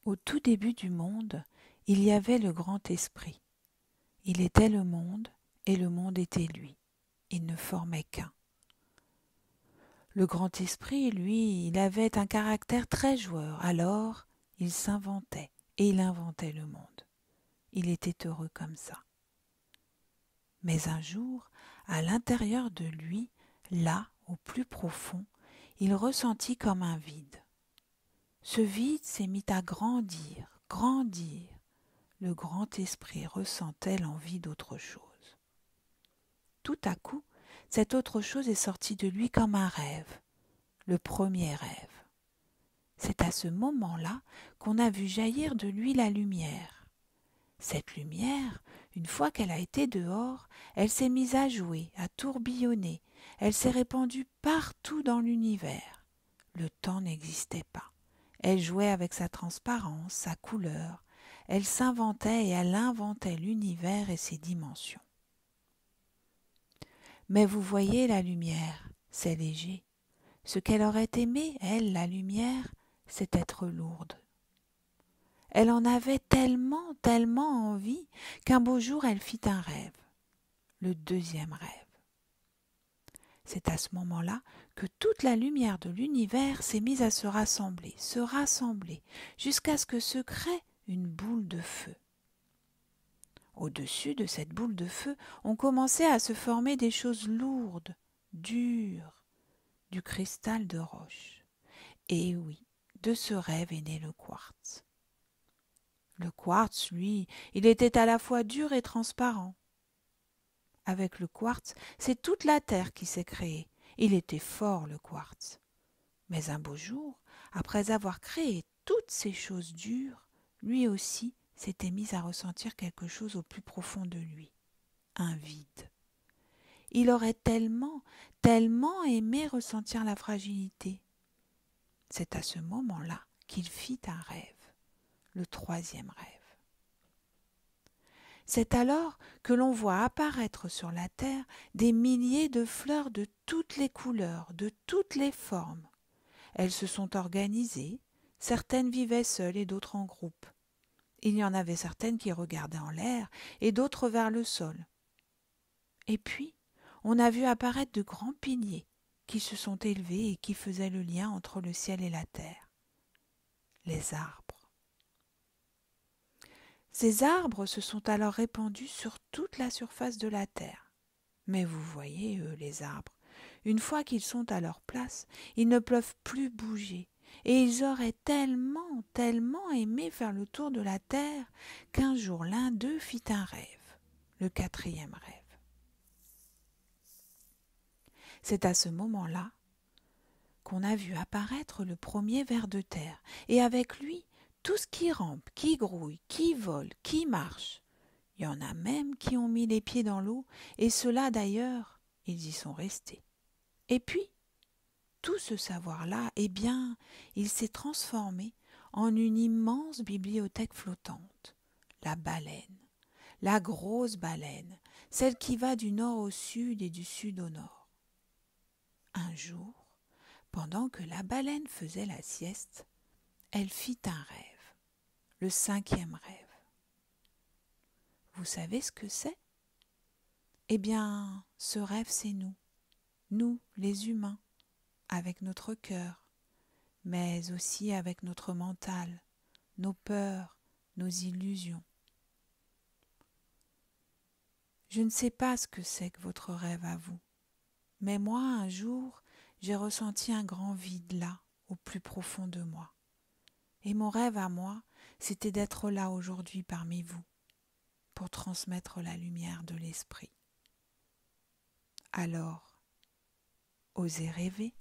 Au tout début du monde, il y avait le grand esprit. Il était le monde et le monde était lui. Il ne formait qu'un. Le grand esprit, lui, il avait un caractère très joueur, alors il s'inventait et il inventait le monde. Il était heureux comme ça. Mais un jour, à l'intérieur de lui, là, au plus profond, il ressentit comme un vide. Ce vide s'est mis à grandir, grandir. Le grand esprit ressentait l'envie d'autre chose. Tout à coup, cette autre chose est sortie de lui comme un rêve, le premier rêve. C'est à ce moment-là qu'on a vu jaillir de lui la lumière. Cette lumière, une fois qu'elle a été dehors, elle s'est mise à jouer, à tourbillonner, elle s'est répandue partout dans l'univers. Le temps n'existait pas. Elle jouait avec sa transparence, sa couleur, elle s'inventait et elle inventait l'univers et ses dimensions. Mais vous voyez la lumière, c'est léger. Ce qu'elle aurait aimé, elle, la lumière, c'est être lourde. Elle en avait tellement, tellement envie qu'un beau jour elle fit un rêve, le deuxième rêve. C'est à ce moment-là que toute la lumière de l'univers s'est mise à se rassembler, jusqu'à ce que se crée une boule de feu. Au-dessus de cette boule de feu, ont commencé à se former des choses lourdes, dures, du cristal de roche. Et oui, de ce rêve est né le quartz. Le quartz, lui, il était à la fois dur et transparent. Avec le quartz, c'est toute la terre qui s'est créée. Il était fort, le quartz. Mais un beau jour, après avoir créé toutes ces choses dures, lui aussi s'était mis à ressentir quelque chose au plus profond de lui, un vide. Il aurait tellement, tellement aimé ressentir la fragilité. C'est à ce moment-là qu'il fit un rêve, le troisième rêve. C'est alors que l'on voit apparaître sur la terre des milliers de fleurs de toutes les couleurs, de toutes les formes. Elles se sont organisées, certaines vivaient seules et d'autres en groupe. Il y en avait certaines qui regardaient en l'air et d'autres vers le sol. Et puis, on a vu apparaître de grands piliers qui se sont élevés et qui faisaient le lien entre le ciel et la terre. Les arbres. Ces arbres se sont alors répandus sur toute la surface de la terre. Mais vous voyez, eux, les arbres, une fois qu'ils sont à leur place, ils ne peuvent plus bouger, et ils auraient tellement, tellement aimé faire le tour de la terre qu'un jour l'un d'eux fit un rêve, le quatrième rêve. C'est à ce moment-là qu'on a vu apparaître le premier ver de terre, et avec lui, tout ce qui rampe, qui grouille, qui vole, qui marche. Il y en a même qui ont mis les pieds dans l'eau, et ceux-là d'ailleurs, ils y sont restés. Et puis, tout ce savoir-là, eh bien, il s'est transformé en une immense bibliothèque flottante. La baleine, la grosse baleine, celle qui va du nord au sud et du sud au nord. Un jour, pendant que la baleine faisait la sieste, elle fit un rêve, le cinquième rêve. Vous savez ce que c'est ? Eh bien, ce rêve, c'est nous, les humains, avec notre cœur, mais aussi avec notre mental, nos peurs, nos illusions. Je ne sais pas ce que c'est que votre rêve à vous, mais moi, un jour, j'ai ressenti un grand vide là, au plus profond de moi. Et mon rêve à moi, c'était d'être là aujourd'hui parmi vous, pour transmettre la lumière de l'esprit. Alors, osez rêver.